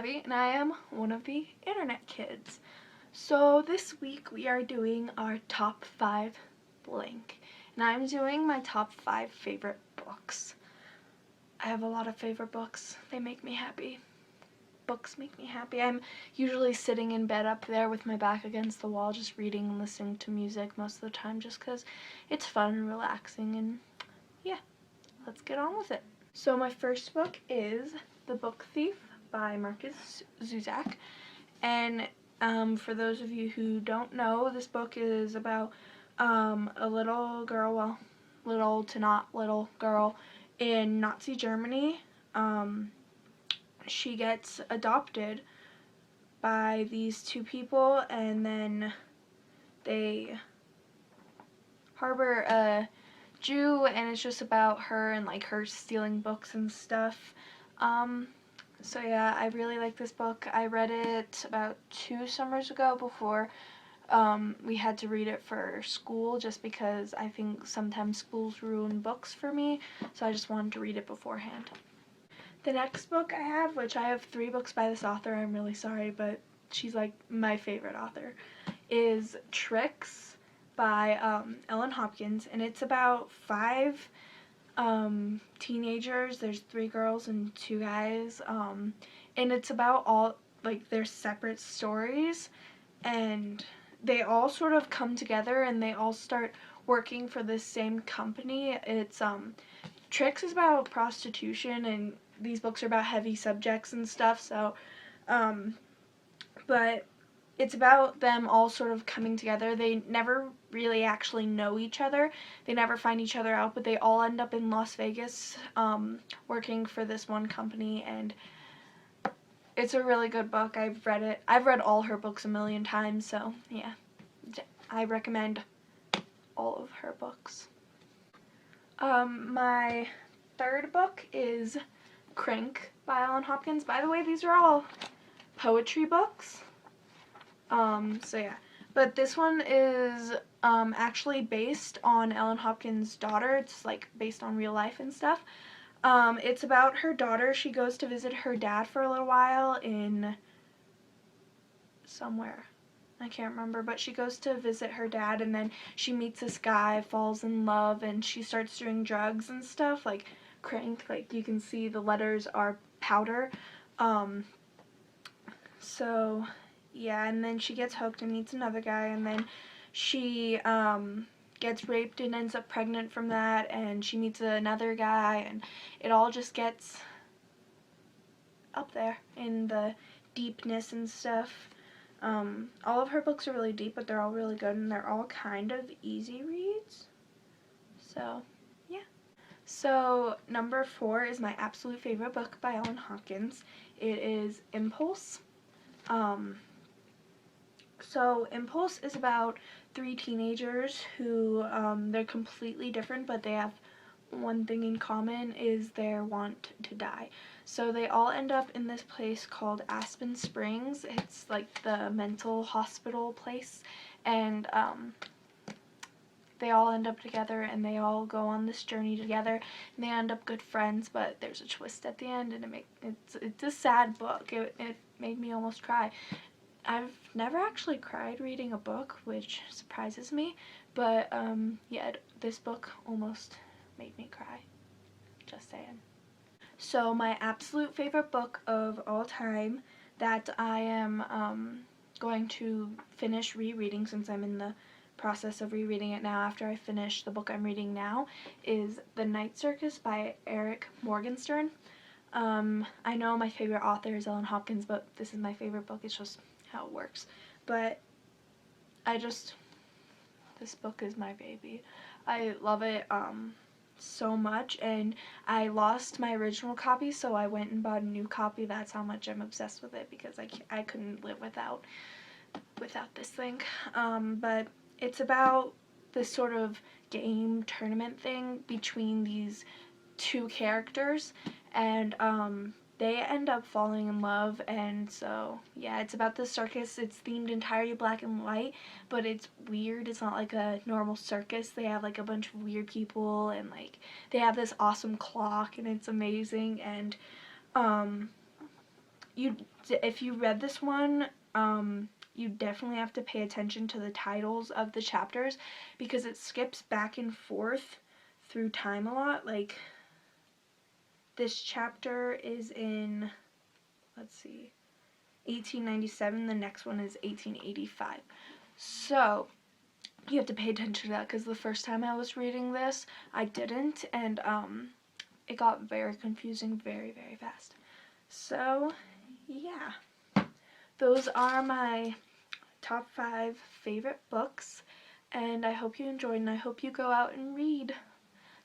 Abby, and I am one of the internet kids. So this week we are doing our top 5 blank, and I'm doing my top 5 favorite books. I have a lot of favorite books. They make me happy. Books make me happy. I'm usually sitting in bed up there with my back against the wall just reading and listening to music most of the time just because it's fun and relaxing, and yeah, let's get on with it. So my first book is The Book Thief by Marcus Zuzak, and for those of you who don't know, this book is about a little girl, well, little to not little girl in Nazi Germany. She gets adopted by these two people, and then they harbor a Jew, and it's just about her and like her stealing books and stuff. So yeah, I really like this book. I read it about 2 summers ago before we had to read it for school, just because I think sometimes schools ruin books for me, so I just wanted to read it beforehand. The next book I have, which I have 3 books by this author, I'm really sorry, but she's like my favorite author, is Tricks by Ellen Hopkins, and it's about 5 teenagers. There's 3 girls and 2 guys, and it's about all like their separate stories, and they all sort of come together and they all start working for this same company. It's Tricks is about prostitution, and these books are about heavy subjects and stuff, so but it's about them all sort of coming together. They never really actually know each other. They never find each other out, but they all end up in Las Vegas working for this one company, and it's a really good book. I've read it. I've read all her books a million times, so yeah. I recommend all of her books. My third book is Crank by Ellen Hopkins. By the way, these are all poetry books. So yeah, but this one is actually based on Ellen Hopkins' daughter. It's like based on real life and stuff. It's about her daughter. She goes to visit her dad for a little while in somewhere. I can't remember, but she goes to visit her dad, and then she meets this guy, falls in love, and she starts doing drugs and stuff, like crank. Like you can see the letters are powder. So yeah, and then she gets hooked and meets another guy, and then she gets raped and ends up pregnant from that, and she meets another guy, and it all just gets up there in the deepness and stuff. All of her books are really deep, but they're all really good, and they're all kind of easy reads. So yeah. So number 4 is my absolute favorite book by Ellen Hopkins. It is Impulse. So Impulse is about 3 teenagers who, they're completely different, but they have one thing in common, is their want to die. So they all end up in this place called Aspen Springs. It's like the mental hospital place, and they all end up together, and they all go on this journey together, and they end up good friends, but there's a twist at the end, and it's a sad book. It made me almost cry. I've never actually cried reading a book, which surprises me, but yeah, this book almost made me cry. Just saying. So my absolute favorite book of all time that I am going to finish rereading, since I'm in the process of rereading it now after I finish the book I'm reading now, is The Night Circus by Eric Morgenstern. I know my favorite author is Ellen Hopkins, but this is my favorite book. It's just how it works. But this book is my baby. I love it so much, and I lost my original copy, so I went and bought a new copy. That's how much I'm obsessed with it, because I couldn't live without this thing. But it's about this sort of game tournament thing between these 2 characters, and they end up falling in love, and so yeah, it's about the circus. It's themed entirely black and white, but it's weird. It's not like a normal circus. They have like a bunch of weird people, and like they have this awesome clock, and it's amazing, and if you read this one, you definitely have to pay attention to the titles of the chapters because it skips back and forth through time a lot. Like, this chapter is in, let's see, 1897. The next one is 1885. So you have to pay attention to that because the first time I was reading this, I didn't, and it got very confusing very, very fast. So, yeah. Those are my top 5 favorite books, and I hope you enjoyed, and I hope you go out and read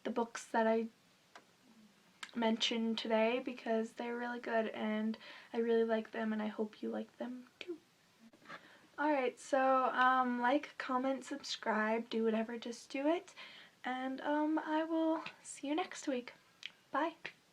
the books that I mentioned today because they're really good and I really like them, and I hope you like them too. Alright, so like, comment, subscribe, do whatever, just do it, and I will see you next week. Bye!